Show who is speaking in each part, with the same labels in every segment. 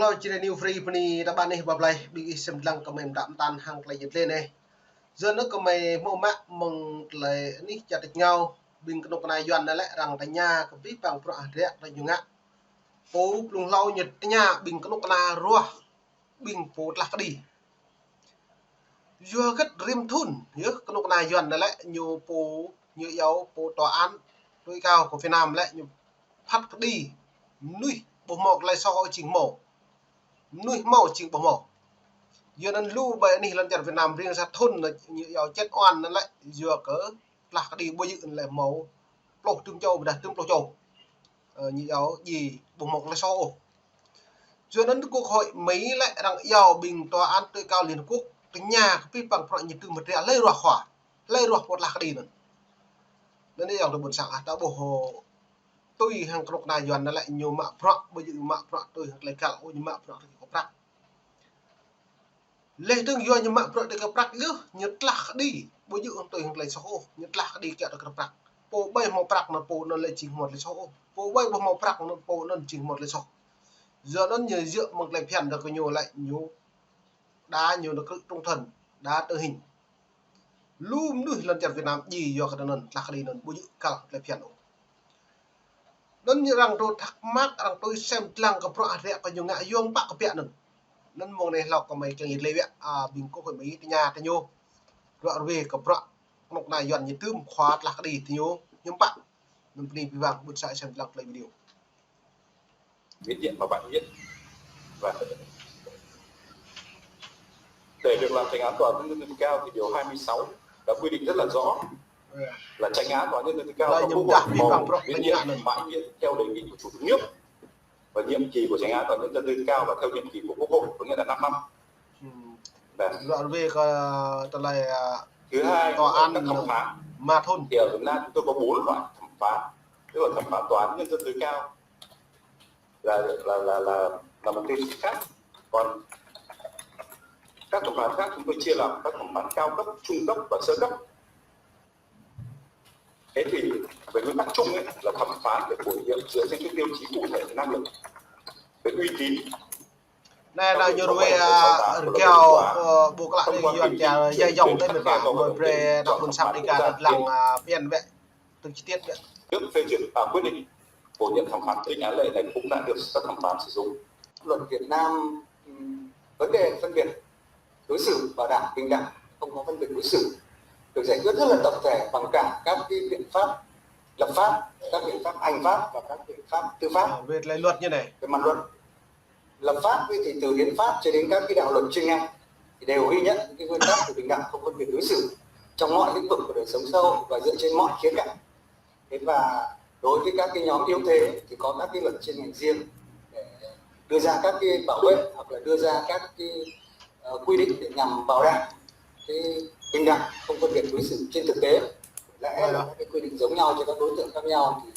Speaker 1: lo chỉ là new free pani đã ban này vào lại bị xem lăng comment đạm tan hàng lại dịch lên này giờ nó có mày mô mạ mừng lại ní chặt được nhau bình cái nông này doan lại rằng tại nhà có biết bằng pro rẻ là nhiều ngã phố lùng lau nhật nhà bình cái nông này rùa bình phố là cái đi vừa cất rim thun nhớ cái nông này doan lại nhiều phố nhiều yếu phố tòa án tối cao của Việt Nam lại nhiều phát cái đi nuôi bộ mộc lại so chỉnh mổ nuôi màu chỉnh bộ mổ giờ nên lưu về này lần Việt Nam riêng ra thôn là như yếu chết oan nó lại vừa cỡ là cái đi bây giờ lại màu lột tương châu và đặt tương lột châu như yếu gì bộ mộc lại so giờ nên quốc hội mấy lại rằng yếu bình tòa án tối cao liên quốc tính nhà cái bằng loại nhiệt từ một rẻ lấy ruột khỏa lấy ruột một là cái đi nữa nên đây là buồn sáng đã bổ hồ tôi hàng cọc này dọn nó lại nhiều mạ pro bây giờ mạ pro tôi lại cả ô nhưng mạ pro thì có prắc lê tương do nhưng mạ pro thì có prắc chứ nhật lạc đi bây giờ tôi lại số nhật lạc đi kẹo được prắc po bay màu prắc nó po nó lại chỉ một lại số po bay màu prắc nó po nó chỉ một lại số giờ nó nhiều dựa một lại phèn được nhiều lại nhiều đá nhiều được trung thần đá tự hình lùm nuôi lần Việt Nam gì do cái lần lạc đi lần bây giờ cả lại phèn nên như rằng tôi thắc mắc rằng tôi xem lăng cái pro rẻ có nhiều ngã dương bạc cái bẹn nên mong này lọc có mấy cái gì lấy bình có phải mấy nhà thì nhô rồi về cái pro một này dọn như tươm khóa lạc đi thì nhô nhưng bạn nên đi vàng bút sai xem lăng lấy video
Speaker 2: viết điện mà bạn viết và để được làm tranh án tòa án nhân dân tối cao thì điều 26 đã quy định rất là rõ là tranh án tòa án nhân dân tối cao và quốc hội miễn nhiệm mãi miễn theo đề nghị của chủ tịch nước và nhiệm kỳ của tranh án tòa án nhân dân tối cao và theo nhiệm kỳ của quốc hội có nghĩa là 5 năm.
Speaker 1: Đoạn về cái này
Speaker 2: thứ hai
Speaker 1: tòa án
Speaker 2: các thẩm phán
Speaker 1: mà thôn
Speaker 2: thì ở Việt Nam chúng tôi có 4 loại thẩm phán, tức là thẩm phán tòa án nhân dân tối cao là một tên khác, còn các thẩm phán khác chúng tôi chia làm các thẩm phán cao cấp, trung cấp và sơ cấp. Thế thì về nguyên tắc chung ấy là thẩm phán phải bổ nhiệm dựa trên cái tiêu chí cụ thể về năng lực, về uy tín.
Speaker 1: này là nhiều về kèo bộ các bạn dọn trà dây dòng tới một bạn rồi về đọc cuốn sách đi cả làng biên vậy từng chi tiết vậy.
Speaker 2: Trước phê duyệt quyết định bổ nhiệm thẩm phán lệnh án lệ này cũng đã được các thẩm phán sử dụng.
Speaker 3: Luật Việt Nam vấn đề phân biệt đối xử bảo đảm bình đẳng, không có phân biệt đối xử, được giải quyết rất là tổng thể bằng cả các cái biện pháp lập pháp, các biện pháp hành pháp và các biện pháp tư pháp.
Speaker 1: Về lại luật như này,
Speaker 3: về mặt luật lập pháp thì từ hiến pháp cho đến các cái đạo luật chuyên ngành thì đều ghi nhận những cái nguyên tắc của bình đẳng, không phân biệt đối xử trong mọi lĩnh vực của đời sống xã hội và dựa trên mọi khía cạnh. Thế và đối với các cái nhóm yếu thế thì có các cái luật chuyên ngành riêng để đưa ra các cái bảo vệ hoặc là đưa ra các cái quy định để nhằm bảo đảm cái bình đẳng, không phân biệt đối xử. Trên thực tế lẽ là các cái quy định giống nhau cho các đối tượng khác nhau thì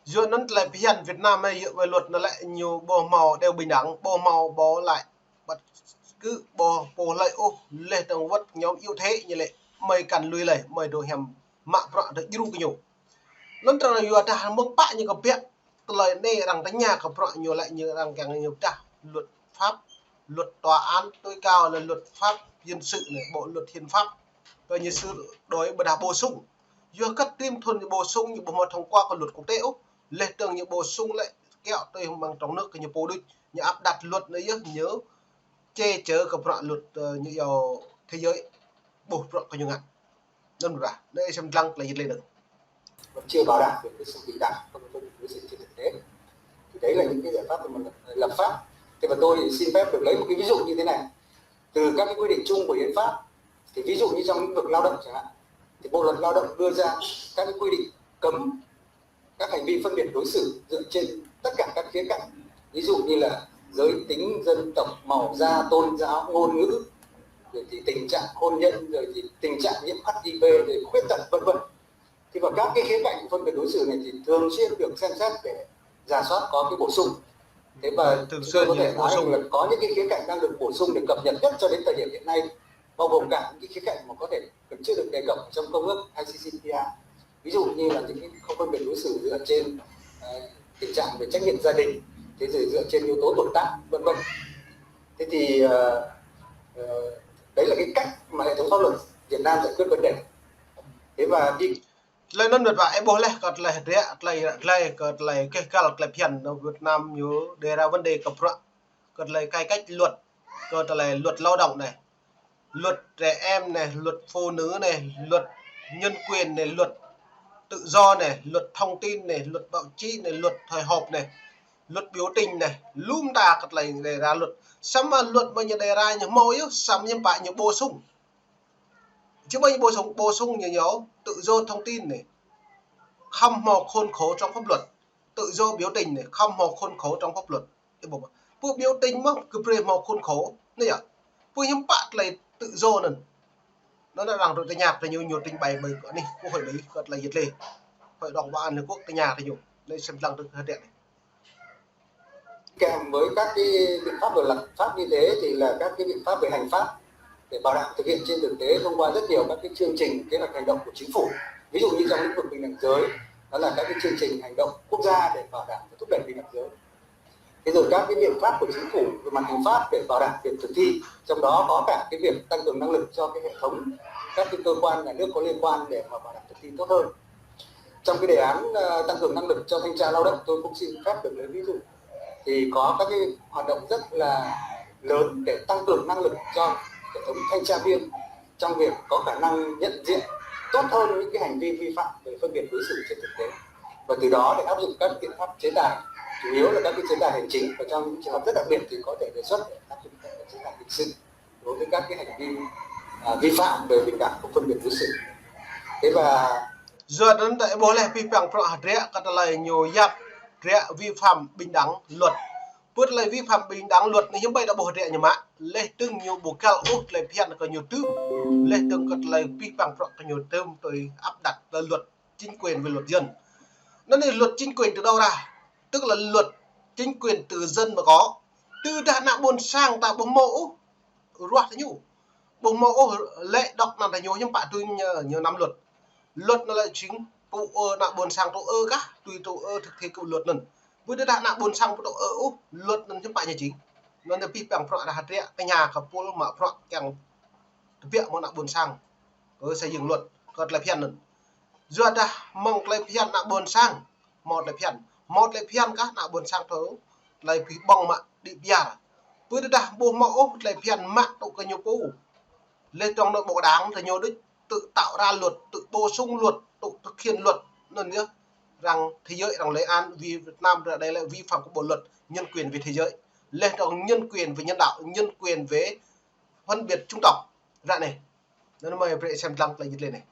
Speaker 1: dựa nó lại hiện Việt Nam này dựa về luật nó lại nhiều bộ màu đều bình đẳng, bộ màu bó lại bất cứ bộ lại ô lệ động vật nhóm yếu thế như lệ mày cần lùi lầy mày đồ hẻm mạng rõ được yêu cái nhiều lần trở lại vừa ta mức bạ như cái việc lời này rằng đánh nhà cái rõ nhiều lại như rằng càng nhiều ta luật pháp, luật tòa án tối cao là luật pháp dân sự này, bộ luật hiến pháp và như sự đối với bổ sung vừa cắt tim thuần bổ sung như bộ một thông qua cái luật quốc tế lệ tưởng như bổ sung lại kẹo tôi bằng trong nước cái như bổ định như áp đặt luật này nhớ che chở cái luật như nhiều thế giới bổ trợ cái như ngạn nên là đây xem lăng là dịch lên được
Speaker 3: vẫn chưa bảo đảm được cái sự bình đẳng không phân biệt đối xử trên thực tế. Thì đấy là những cái giải pháp của mình lập pháp. Thế và tôi xin phép được lấy một cái ví dụ như thế này từ các cái quy định chung của hiến pháp. Thì ví dụ như trong lĩnh vực lao động chẳng hạn thì bộ luật lao động đưa ra các cái quy định cấm các hành vi phân biệt đối xử dựa trên tất cả các khía cạnh, ví dụ như là giới tính, dân tộc, màu da, tôn giáo, ngôn ngữ, rồi thì tình trạng hôn nhân, rồi thì tình trạng nhiễm HIV, rồi khuyết tật vân vân. Thì vào các cái khía cạnh của phân biệt đối xử này thì thường xuyên được xem xét để rà soát có cái bổ sung. Thế và
Speaker 1: thường
Speaker 3: tôi
Speaker 1: xuyên
Speaker 3: có thể nói
Speaker 1: sung
Speaker 3: là có những cái khía cạnh đang được bổ sung để cập nhật nhất cho đến thời điểm hiện nay, bao gồm cả những cái khía cạnh mà có thể chưa được đề cập trong công ước ICCPR. Ví dụ như là những cái không phân biệt đối xử dựa trên tình trạng về trách nhiệm gia đình, thế rồi dựa trên yếu tố tuổi tác vân vân. Thế thì đấy là cái cách mà hệ thống pháp luật Việt Nam giải quyết vấn đề. Thế và đi
Speaker 1: lên nâng được vậy bố lẽ cật lại rẽ cật lại cái cả lại phiền ở Việt Nam nhớ đề ra vấn đề cập rạ cật lại cải cách luật, cật lại luật lao động này, luật trẻ em này, luật phụ nữ này, luật nhân quyền này, luật tự do này, luật thông tin này, luật báo chí này, luật thời họp này, luật biểu tình này, lum ta cật lại đề ra luật, xong mà luật bây giờ đề ra những mẫu yếu, xong nhưng bạn những bổ sung, chứ bây giờ bổ sung nhiều nhiều tự do thông tin này, không một khuôn khổ trong pháp luật, tự do biểu tình này không một khuôn khổ trong pháp luật. Bộ biểu tình mà cứ về một khuôn khổ này ạ, bộ những bạn lại tự do này, nó là rằng rồi nhạc thì nhiều trình bày bởi này quốc hội đấy gọi là nhiệt lệ, hội đồng bảo an liên quốc nhà thì nhiều đây xem rằng được hết này.
Speaker 3: Kèm với các cái biện pháp về lập pháp như thế thì là các cái biện pháp về hành pháp để bảo đảm thực hiện trên thực tế thông qua rất nhiều các cái chương trình kế hoạch hành động của chính phủ. Ví dụ như trong lĩnh vực bình đẳng giới, đó là các cái chương trình hành động quốc gia để bảo đảm và thúc đẩy bình đẳng giới. Thế rồi các cái biện pháp của chính phủ về mặt hành pháp để bảo đảm việc thực thi, trong đó có cả cái việc tăng cường năng lực cho cái hệ thống các cái cơ quan nhà nước có liên quan để mà bảo đảm thực thi tốt hơn. Trong cái đề án tăng cường năng lực cho thanh tra lao động, tôi cũng xin phép được lấy ví dụ, thì có các cái hoạt động rất là lớn để tăng cường năng lực cho hệ thống thanh tra viên trong việc có khả năng nhận diện tốt hơn những cái hành vi vi phạm về phân biệt đối xử trên thực tế, và từ đó để áp dụng các biện pháp chế tài, chủ yếu là các cái chế tài hành chính, và trong những trường hợp rất đặc biệt thì có thể đề xuất để áp dụng các chế tài hình sự đối với các cái hành vi vi phạm về bình đẳng không phân biệt đối xử. Thế và
Speaker 1: giờ đến tại bố lẽ vi phạm pháp rẽ cật lại nhiều giáp rẽ vi phạm bình đẳng luật, bớt lại vi phạm bình đẳng luật này như vậy đã bố rẽ như mà lệ từng nhiều bộ cao út lại phiền có nhiều tư lệ từng cật lại vi phạm pháp có nhiều tư tôi áp đặt là luật chính quyền về luật dân. Nó này luật chính quyền từ đâu ra, tức là luật chính quyền từ dân mà có, từ đã nạ buồn sang tại bộ mẫu rót nhủ bộ mẫu lệ đọc là phải nhớ nhưng bạn tôi nhớ năm luật nó là chính bộ nạ buồn sang tổ cả tùy tổ thực thi câu luật lần với đã nạ buồn sang tổ luật nên chúng bạn nhà chính nó là vi phạm pháp là hạt rẽ cái nhà khắp phố mà pháp càng việc mà nạ buồn sang xây dựng luật còn là phiền lần giờ đã mong lại phiền nạ buồn sang một là phiền các nạ buồn sang thấu lại phí bong mà đi bia với đã bộ mẫu lại phiền mạng tổ cái nhiều phố lên trong nội bộ đáng thì nhiều đích tự tạo ra luật, tự bổ sung luật, tự thực hiện luật lần nữa rằng thế giới rằng lấy an vì Việt Nam ở đây là vi phạm của bộ luật nhân quyền về thế giới, lên trong nhân quyền về nhân đạo, nhân quyền về phân biệt chủng tộc ra này, nên mời về xem lăng lại dịch lên này.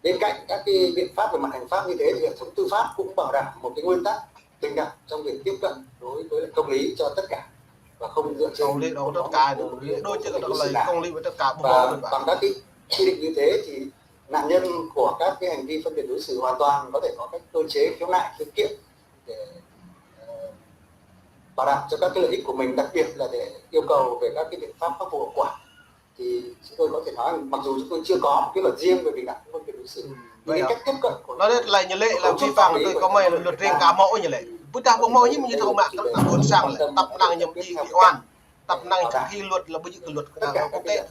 Speaker 3: Bên cạnh các cái biện pháp về mặt hành pháp như thế thì hệ thống tư pháp cũng bảo đảm một cái nguyên tắc bình đẳng trong việc tiếp cận đối với công lý cho tất cả và không dựa trên
Speaker 1: công lý đó tất cả đôi chứ đó là công lý với tất cả
Speaker 3: và bằng các cái quy định như thế thì nạn nhân của các cái hành vi phân biệt đối xử hoàn toàn có thể có các cơ chế khiếu nại khiếu kiện để bảo đảm cho các cái lợi ích của mình, đặc biệt là để yêu cầu về các cái biện pháp khắc phục hậu quả. Thì chúng tôi có thể nói mặc dù chúng tôi chưa có một cái luật riêng về bình đẳng phân biệt đối xử, nhưng cái cách tiếp cận của
Speaker 1: nó là như lệ là vi phạm tôi có mày là luật riêng cả mẫu như lệ bút đa bộ mẫu như thầu mạng các là buồn sang lại tập năng nhập gì bị oan tập năng thực thi luật là bây giờ luật quốc tế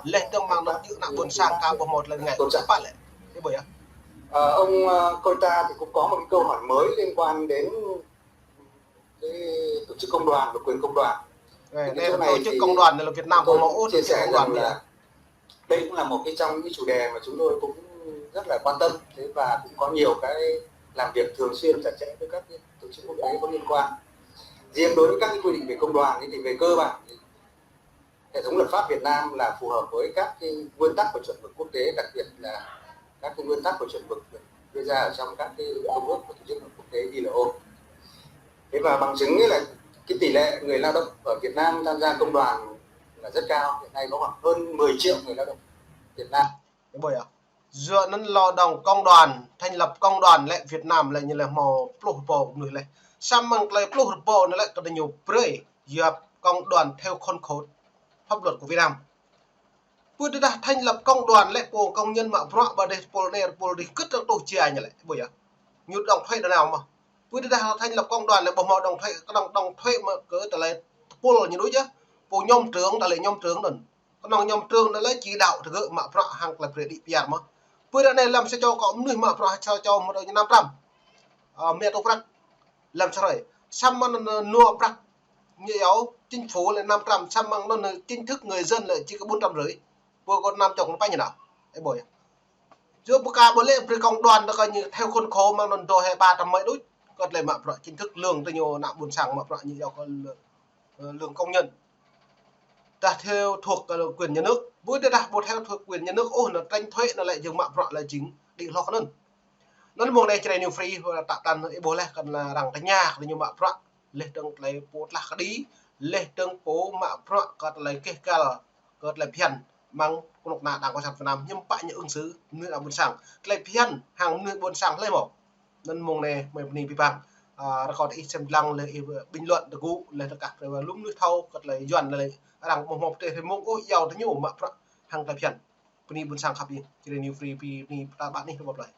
Speaker 1: lên trong mang nó giữ nặng buồn sang cả bộ một lần ngày chấp bạn lại thế bởi
Speaker 3: ông Coita thì cũng có một cái câu hỏi mới liên quan đến cái tổ chức công đoàn và quyền công đoàn.
Speaker 1: Tổ chức công đoàn này là Việt Nam có mẫu
Speaker 3: chia sẻ rằng là đây cũng là một cái trong những chủ đề mà chúng tôi cũng rất là quan tâm, thế và cũng có nhiều cái làm việc thường xuyên chặt chẽ với các cái tổ chức quốc tế có liên quan. Riêng đối với các cái quy định về công đoàn thì về cơ bản thì hệ thống luật pháp Việt Nam là phù hợp với các cái nguyên tắc và chuẩn mực quốc tế, đặc biệt là các cái nguyên tắc và chuẩn mực đưa ra ở trong các cái công ước của tổ chức quốc tế ILO. Thế và bằng chứng là cái tỷ lệ người lao động ở Việt Nam tham gia công đoàn là rất cao, hiện nay có khoảng hơn 10 triệu người lao động Việt Nam.
Speaker 1: Bởi dựa nên lao động công đoàn, thành lập công đoàn lại Việt Nam lại như là màu plopo người lại sao mang lại plopo nó lại có nhiều pre dập công đoàn theo khuôn khổ pháp luật của Việt Nam. Vừa đã thành lập công đoàn lại bộ công nhân mà pro và đây pol đi cất trong tổ chia như lại bởi như động phải nào mà với đã thành lập công đoàn là bộ màu đồng thuế mà cỡ tại lại pol như đối chứ bộ nhóm trưởng tại lại nhóm trưởng đần còn nhóm trưởng đã lấy chỉ đạo thực hiện mà pro hàng là phải đi PR mà với đã này làm sao cho có người mà pro cho một đội 500 mẹ tôi pro làm sao rồi xăm mà nua pro như áo chính phủ là 500 xăm mà nó chính thức người dân là chỉ có 450 vừa còn 5 chồng nó phải như nào ấy bồi giữa bố ca bố lệ при công đoàn nó coi như theo khuôn khổ mà nó đòi 300 mấy đối còn lại mà pro chính thức lương tôi nhiều nặng buồn sang mà pro như áo còn lương công nhân ta theo thuộc quyền nhà nước với đã một theo thuộc quyền nhà nước nó tranh thuế nó lại dừng mạng là chính định lo hơn nó mong này trên nhiều free hoặc là tạo tan bố lại cần là rằng cái nhà thì nhiều mạng pro lên từng lấy bố là cái đi lên từng bố mạng pro còn lấy cái cả còn lấy phiền mang con nọc đang có sản Việt Nam nhưng bạn những ứng xử như là buôn sang lấy phiền hàng người buôn sang lấy một nên mong này mình bị bằng còn ít xem lăng lấy bình luận được cũ lấy tất cả rồi lúc nước thâu còn lấy dọn lấy rằng một thì mong có giàu thế nhiều mà hàng tài phiền, bên buôn sang khắp đi, chỉ là nhiều free bạn đi không gặp lại.